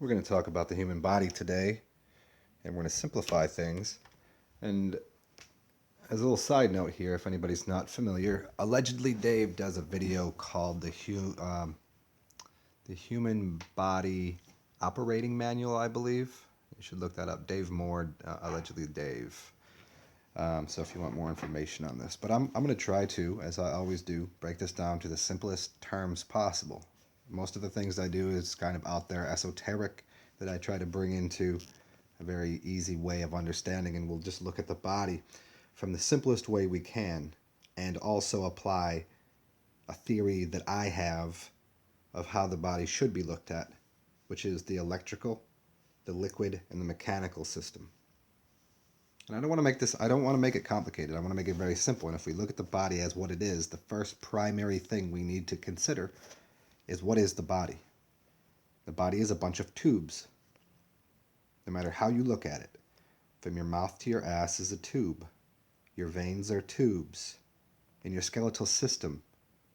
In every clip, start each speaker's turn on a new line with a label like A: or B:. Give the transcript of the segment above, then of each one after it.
A: We're going to talk about the human body today, and we're going to simplify things. And as a little side note here, if anybody's not familiar, allegedly Dave does a video called the Human Body Operating Manual, I believe. You should look that up. Dave Moore, allegedly Dave. So if you want more information on this. But I'm going to try to, as I always do, break this down to the simplest terms possible. Most of the things I do is kind of out there, esoteric, that I try to bring into a very easy way of understanding, and we'll just look at the body from the simplest way we can and also apply a theory that I have of how the body should be looked at, which is the electrical, the liquid, and the mechanical system. And I don't want to make it complicated. I want to make it very simple. And if we look at the body as what it is, the first primary thing we need to consider is what is the body? The body is a bunch of tubes, no matter how you look at it. From your mouth to your ass is a tube. Your veins are tubes. In your skeletal system,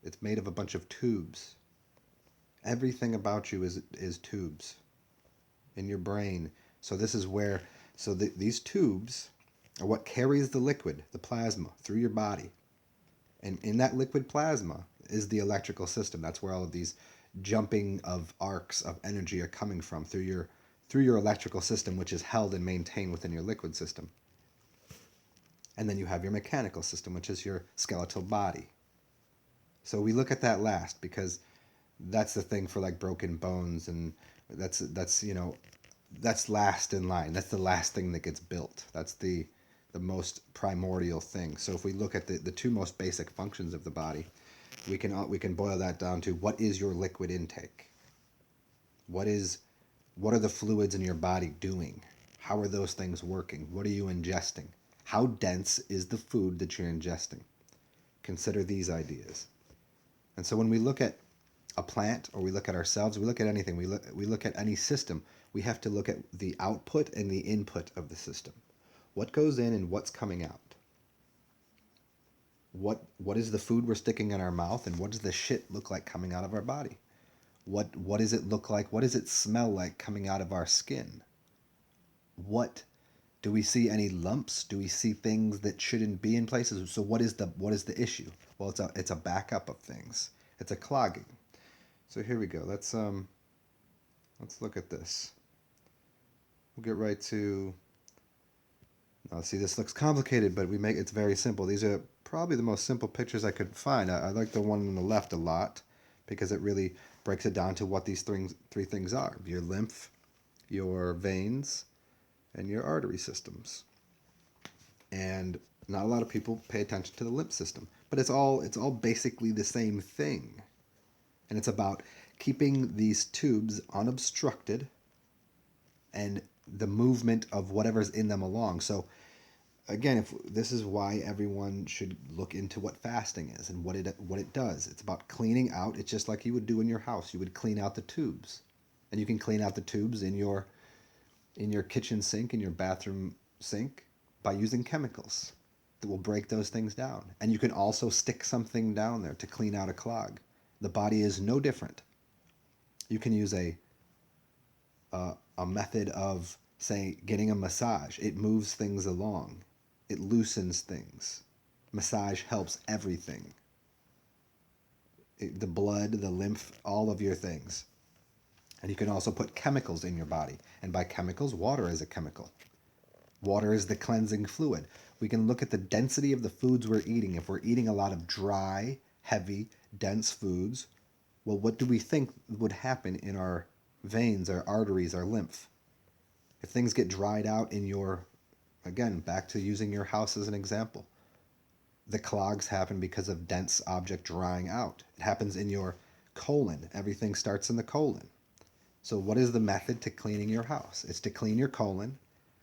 A: it's made of a bunch of tubes. Everything about you is tubes. In your brain. So this is where, these tubes are what carries the liquid, the plasma, through your body. And in that liquid plasma is the electrical system. That's where all of these jumping of arcs of energy are coming from through your electrical system, which is held and maintained within your liquid system. And then you have your mechanical system, which is your skeletal body. So we look at that last because that's the thing for like broken bones, and that's last in line. That's the last thing that gets built. That's the most primordial thing. So if we look at the two most basic functions of the body, we can boil that down to what is your liquid intake? What are the fluids in your body doing? How are those things working? What are you ingesting? How dense is the food that you're ingesting? Consider these ideas. And so when we look at a plant, or we look at ourselves, we look at anything, we look at any system, we have to look at the output and the input of the system. What goes in and what's coming out? What is the food we're sticking in our mouth, and what does the shit look like coming out of our body? What does it look like? What does it smell like coming out of our skin? What do we see any lumps? Do we see things that shouldn't be in places? So what is the issue? Well, it's a backup of things. It's a clogging. So here we go. Let's look at this. We'll get right to. Now, see, this looks complicated, but it's very simple. These are probably the most simple pictures I could find. I like the one on the left a lot because it really breaks it down to what these three things are: your lymph, your veins, and your artery systems. And not a lot of people pay attention to the lymph system, but it's all basically the same thing. And it's about keeping these tubes unobstructed and the movement of whatever's in them along. So again, if this is why everyone should look into what fasting is and what it does. It's about cleaning out. It's just like you would do in your house. You would clean out the tubes. And you can clean out the tubes in your kitchen sink, in your bathroom sink, by using chemicals that will break those things down. And you can also stick something down there to clean out a clog. The body is no different. You can use a method of, say, getting a massage. It moves things along. It loosens things. Massage helps everything. The blood, the lymph, all of your things. And you can also put chemicals in your body. And by chemicals, water is a chemical. Water is the cleansing fluid. We can look at the density of the foods we're eating. If we're eating a lot of dry, heavy, dense foods, well, what do we think would happen in our veins, our arteries, our lymph? If things get dried out in again, back to using your house as an example, the clogs happen because of dense object drying out. It happens in your colon. Everything starts in the colon. So what is the method to cleaning your house? It's to clean your colon,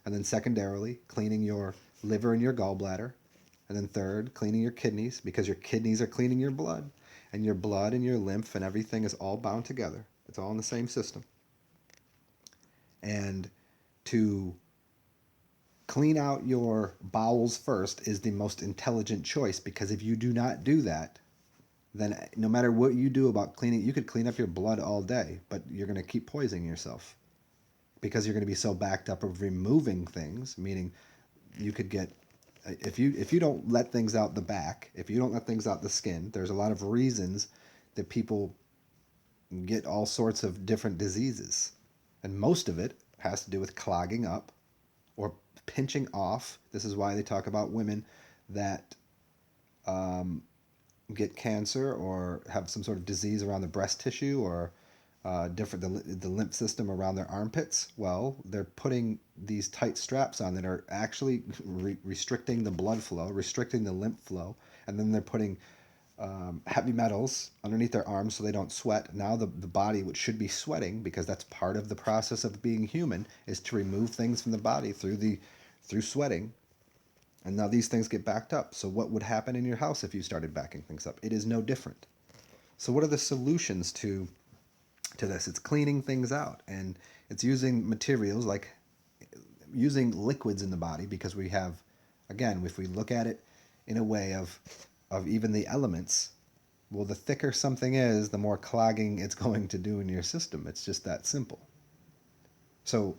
A: and then secondarily, cleaning your liver and your gallbladder, and then third, cleaning your kidneys, because your kidneys are cleaning your blood, and your blood and your lymph and everything is all bound together. It's all in the same system. And to clean out your bowels first is the most intelligent choice, because if you do not do that, then no matter what you do about cleaning, you could clean up your blood all day, but you're going to keep poisoning yourself. because you're going to be so backed up of removing things, meaning you could get, if you don't let things out the back, if you don't let things out the skin, there's a lot of reasons that people get all sorts of different diseases. And most of it has to do with clogging up or pinching off. This is why they talk about women that get cancer or have some sort of disease around the breast tissue, or the lymph system around their armpits. Well, they're putting these tight straps on that are actually restricting the blood flow, restricting the lymph flow, and then they're putting heavy metals underneath their arms so they don't sweat. Now the body, which should be sweating, because that's part of the process of being human, is to remove things from the body through sweating. And now these things get backed up. So what would happen in your house if you started backing things up? It is no different. So what are the solutions to this? It's cleaning things out, and it's using materials like using liquids in the body, because we have, again, if we look at it in a way of even the elements, well, the thicker something is, the more clogging it's going to do in your system. It's just that simple. So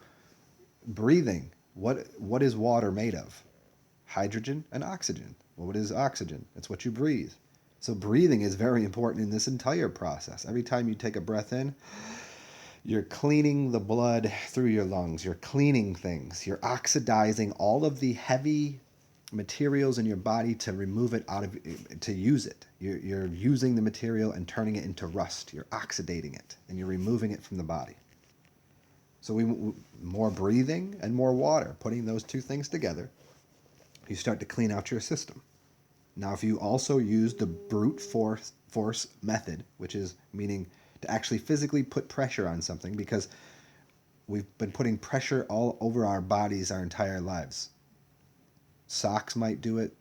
A: breathing, what is water made of? Hydrogen and oxygen. Well, what is oxygen? It's what you breathe. So breathing is very important in this entire process. Every time you take a breath in, you're cleaning the blood through your lungs. You're cleaning things. You're oxidizing all of the heavy materials in your body to remove it to use it. You're using the material and turning it into rust. You're oxidating it, and you're removing it from the body. So more breathing and more water, putting those two things together, you start to clean out your system. Now, if you also use the brute force method, which is meaning to actually physically put pressure on something, because we've been putting pressure all over our bodies our entire lives. Socks might do it,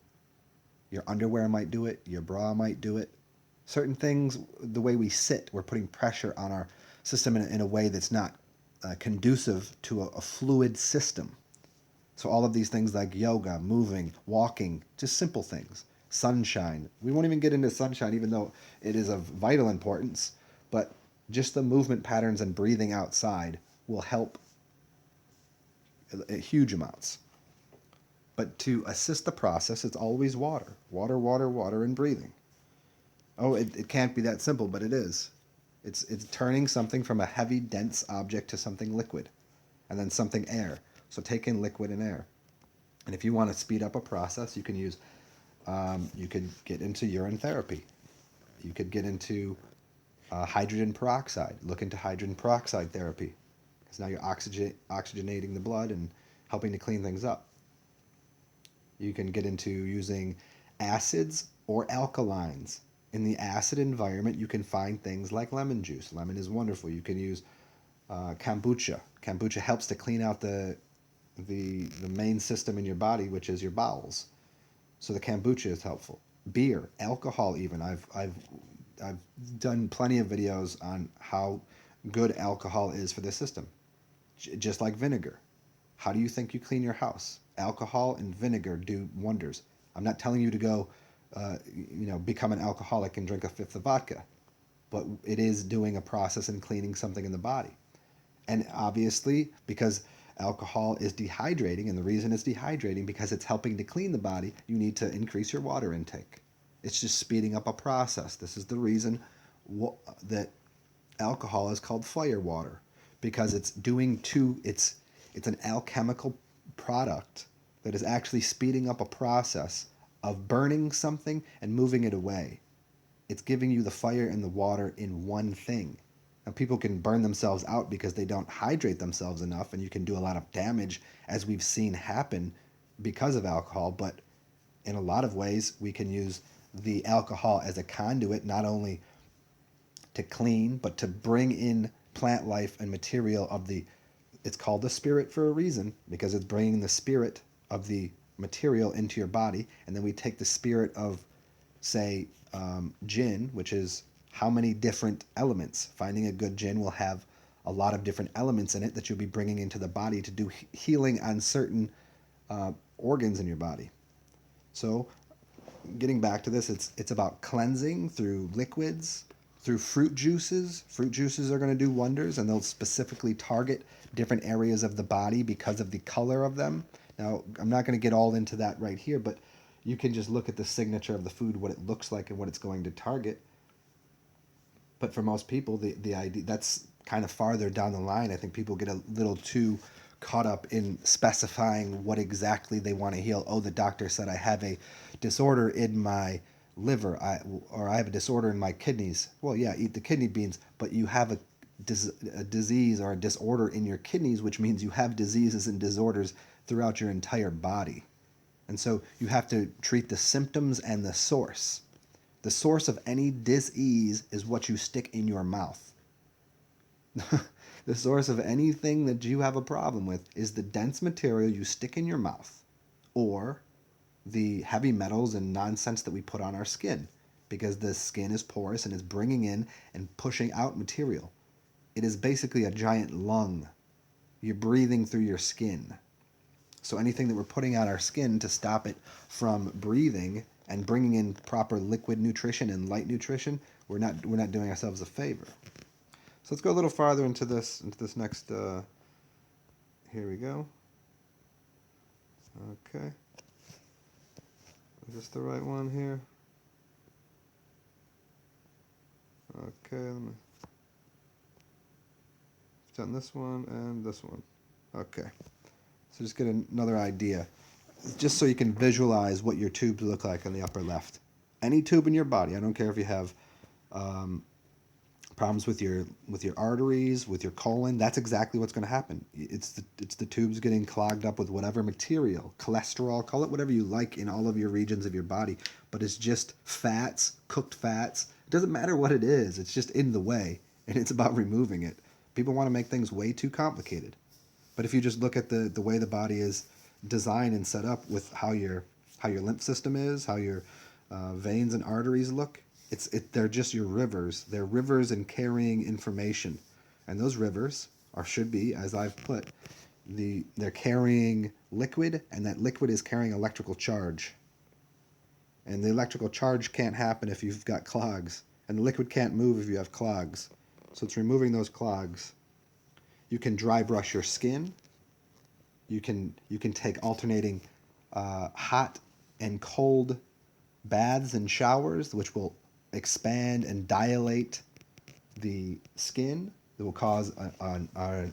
A: your underwear might do it, your bra might do it. Certain things, the way we sit, we're putting pressure on our system in a way that's not conducive to a fluid system. So all of these things like yoga, moving, walking, just simple things. Sunshine. We won't even get into sunshine, even though it is of vital importance, but just the movement patterns and breathing outside will help huge amounts. But to assist the process, it's always water. Water, water, water, and breathing. Oh, it can't be that simple, but it is. It's turning something from a heavy, dense object to something liquid, and then something air. So take in liquid and air. And if you want to speed up a process, you can use, you could get into urine therapy. You could get into hydrogen peroxide. Look into hydrogen peroxide therapy, because now you're oxygenating the blood and helping to clean things up. You can get into using acids or alkalines. In the acid environment, you can find things like lemon juice. Lemon is wonderful. You can use kombucha. Kombucha helps to clean out the main system in your body, which is your bowels. So the kombucha is helpful. Beer, alcohol, even. I've done plenty of videos on how good alcohol is for the system. Just like vinegar. How do you think you clean your house? Alcohol and vinegar do wonders. I'm not telling you to go, become an alcoholic and drink a fifth of vodka, but it is doing a process and cleaning something in the body. And obviously, because alcohol is dehydrating, and the reason it's dehydrating because it's helping to clean the body, you need to increase your water intake. It's just speeding up a process. This is the reason that alcohol is called fire water, because it's an alchemical product that is actually speeding up a process of burning something and moving it away. It's giving you the fire and the water in one thing. Now, people can burn themselves out because they don't hydrate themselves enough, and you can do a lot of damage, as we've seen happen because of alcohol. But in a lot of ways, we can use the alcohol as a conduit, not only to clean, but to bring in plant life and material it's called the spirit for a reason, because it's bringing the spirit of the material into your body. And then we take the spirit of, say, gin, which is how many different elements. Finding a good gin will have a lot of different elements in it that you'll be bringing into the body to do healing on certain organs in your body. So getting back to this, it's about cleansing through liquids, through fruit juices. Fruit juices are going to do wonders, and they'll specifically target different areas of the body because of the color of them. Now, I'm not going to get all into that right here, but you can just look at the signature of the food, what it looks like, and what it's going to target. But for most people, the idea that's kind of farther down the line. I think people get a little too caught up in specifying what exactly they want to heal. Oh, the doctor said I have a disorder in my liver, or I have a disorder in my kidneys. Well, yeah, eat the kidney beans, but you have a disease or a disorder in your kidneys, which means you have diseases and disorders throughout your entire body. And so you have to treat the symptoms and the source. The source of any disease is what you stick in your mouth. The source of anything that you have a problem with is the dense material you stick in your mouth, or the heavy metals and nonsense that we put on our skin, because the skin is porous and is bringing in and pushing out material. It is basically a giant lung. You're breathing through your skin. So anything that we're putting on our skin to stop it from breathing and bringing in proper liquid nutrition and light nutrition, we're not doing ourselves a favor. So let's go a little farther into this next. Here we go. Okay. Is this the right one here? Okay. I've done this one and this one. Okay. So just get another idea, just so you can visualize what your tubes look like on the upper left. Any tube in your body, I don't care if you have problems with your arteries, with your colon, that's exactly what's going to happen. It's the tubes getting clogged up with whatever material, cholesterol, call it whatever you like in all of your regions of your body, but it's just fats, cooked fats. It doesn't matter what it is, it's just in the way, and it's about removing it. People want to make things way too complicated. But if you just look at the way the body is designed and set up with how your lymph system is, how your veins and arteries look, they're just your rivers. They're rivers in carrying information, and those rivers should be, as I've put, they're carrying liquid, and that liquid is carrying electrical charge. And the electrical charge can't happen if you've got clogs, and the liquid can't move if you have clogs. So it's removing those clogs. You can dry brush your skin. You can take alternating hot and cold baths and showers, which will expand and dilate the skin. That will cause a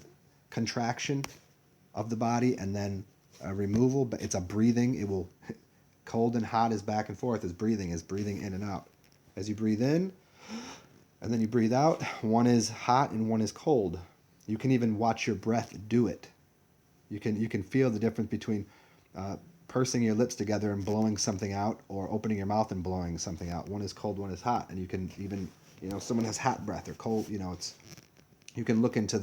A: contraction of the body and then a removal. But it's a breathing. It will cold and hot is back and forth. Is breathing in and out. As you breathe in, and then you breathe out. One is hot and one is cold. You can even watch your breath do it. You can feel the difference between pursing your lips together and blowing something out, or opening your mouth and blowing something out. One is cold, one is hot, and you can even, if someone has hot breath or cold, you can look into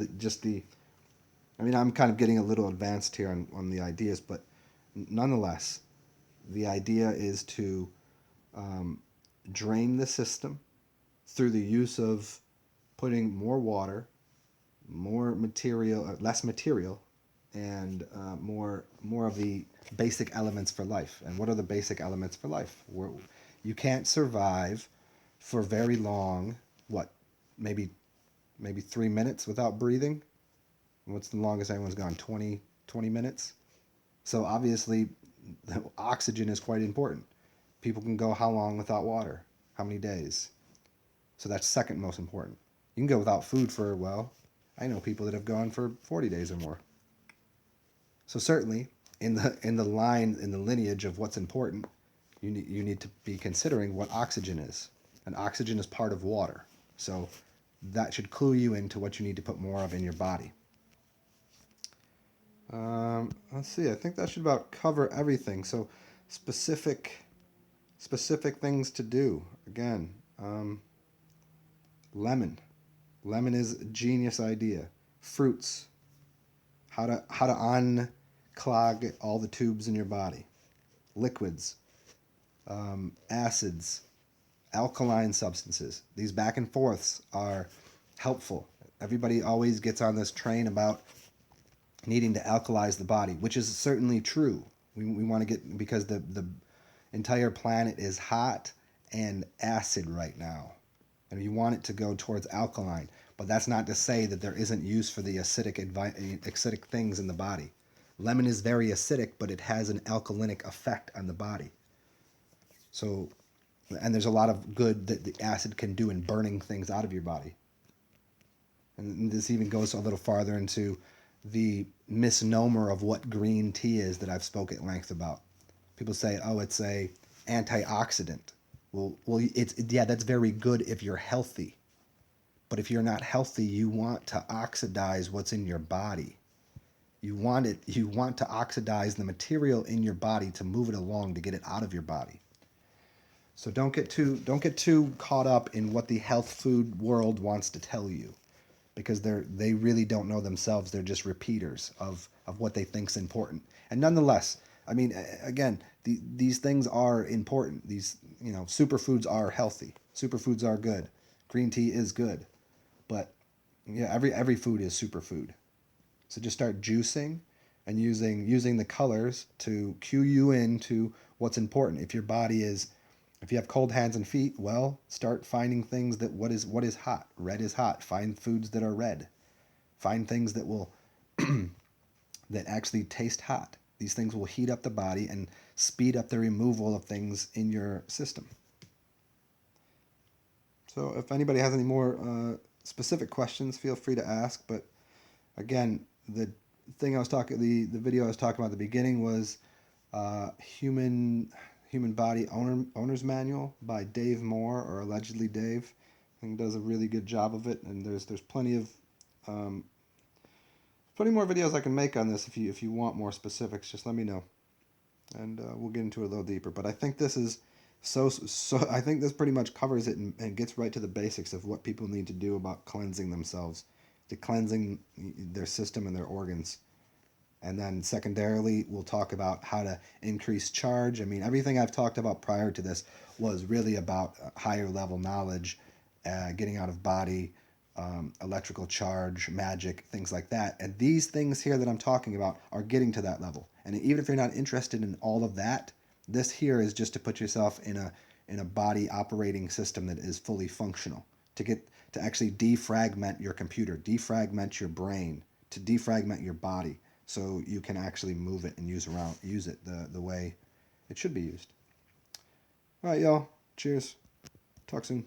A: I'm kind of getting a little advanced here on the ideas, but nonetheless, the idea is to drain the system through the use of putting more water, more material, less material, and more of the basic elements for life. And what are the basic elements for life? You can't survive for very long. What, maybe 3 minutes without breathing? What's the longest anyone's gone? 20 minutes? So obviously, the oxygen is quite important. People can go how long without water? How many days? So that's second most important. You can go without food for, well, I know people that have gone for 40 days or more. So certainly, in the lineage of what's important, you need to be considering what oxygen is. And oxygen is part of water. So that should clue you into what you need to put more of in your body. Let's see. I think that should about cover everything. So specific things to do. Again, lemon. Lemon is a genius idea. Fruits. How to unclog all the tubes in your body. Liquids. Acids. Alkaline substances. These back and forths are helpful. Everybody always gets on this train about needing to alkalize the body, which is certainly true. We want to get, because the entire planet is hot and acid right now. and you want it to go towards alkaline. But that's not to say that there isn't use for the acidic things in the body. Lemon is very acidic, but it has an alkalinic effect on the body. So, and there's a lot of good that the acid can do in burning things out of your body. And this even goes a little farther into the misnomer of what green tea is that I've spoken at length about. People say, "Oh, it's a antioxidant." Yeah, that's very good if you're healthy. But if you're not healthy, you want to oxidize what's in your body. You want to oxidize the material in your body to move it along, to get it out of your body. So don't get too caught up in what the health food world wants to tell you, because they really don't know themselves. They're just repeaters of what they think's important. And nonetheless, I mean, again, these things are important. These, superfoods are healthy. Superfoods are good. Green tea is good, but yeah, every food is superfood. So just start juicing and using the colors to cue you into what's important. If you have cold hands and feet, well, start finding things that what is hot. Red is hot. Find foods that are red. Find things that will that actually taste hot. These things will heat up the body and speed up the removal of things in your system. So if anybody has any more specific questions, feel free to ask. But again, the video I was talking about at the beginning was Human Body Owner's Manual by Dave Moore, or allegedly Dave. I think does a really good job of it, and there's plenty of plenty more videos I can make on this. If you want more specifics, just let me know, and we'll get into it a little deeper. But I think this is so. I think this pretty much covers it and gets right to the basics of what people need to do about cleansing themselves, to cleansing their system and their organs. And then secondarily, we'll talk about how to increase charge. I mean, everything I've talked about prior to this was really about higher level knowledge, getting out of body, electrical charge, magic, things like that. And these things here that I'm talking about are getting to that level. And even if you're not interested in all of that, this here is just to put yourself in a body operating system that is fully functional, to actually defragment your computer, defragment your brain, to defragment your body, so you can actually move it and use it the way it should be used. All right, y'all. Cheers. Talk soon.